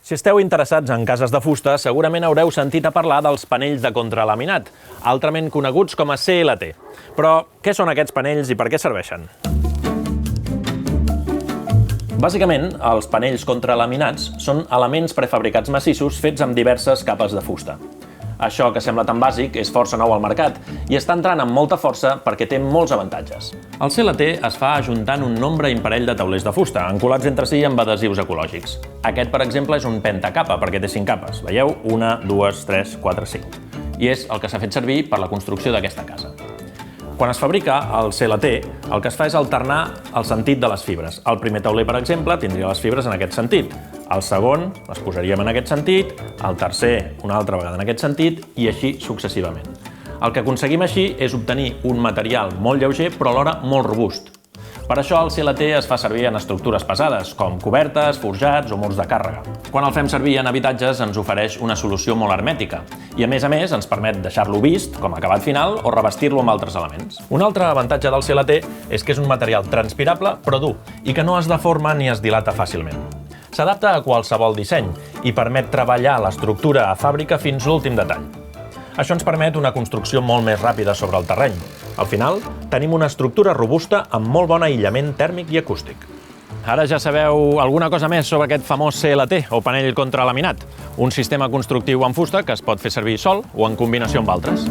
Si esteu interessats en cases de fusta, segurament haureu sentit a parlar dels panells de contralaminat, altrament coneguts com a CLT. Però què són aquests panells i per què serveixen? Bàsicament, els panells contralaminats són elements prefabricats massissos fets amb diverses capes de fusta. Això, que sembla tan bàsic, és força nou al mercat i està entrant amb molta força perquè té molts avantatges. El CLT es fa ajuntant un nombre imparell de taulers de fusta, encolats entre si amb adhesius ecològics. Aquest, per exemple, és un pentacapa perquè té 5 capes. Veieu? 1, 2, 3, 4, 5. I és el que s'ha fet servir per la construcció d'aquesta casa. Quan es fabrica el CLT, el que es fa és alternar el sentit de les fibres. El primer tauler, per exemple, tindria les fibres en aquest sentit. El segon les posaríem en aquest sentit, el tercer una altra vegada en aquest sentit i així successivament. El que aconseguim així és obtenir un material molt lleuger però alhora molt robust. Per això el CLT es fa servir en estructures pesades, com cobertes, forjats o murs de càrrega. Quan el fem servir en habitatges ens ofereix una solució molt hermètica i a més ens permet deixar-lo vist com a acabat final o revestir-lo amb altres elements. Un altre avantatge del CLT és que és un material transpirable però dur i que no es deforma ni es dilata fàcilment. S'adapta a qualsevol disseny i permet treballar l'estructura a fàbrica fins l'últim detall. Això ens permet una construcció molt més ràpida sobre el terreny. Al final, tenim una estructura robusta amb molt bon aïllament tèrmic i acústic. Ara ja sabeu alguna cosa més sobre aquest famós CLT, o panell contralaminat, un sistema constructiu en fusta que es pot fer servir sol o en combinació amb altres.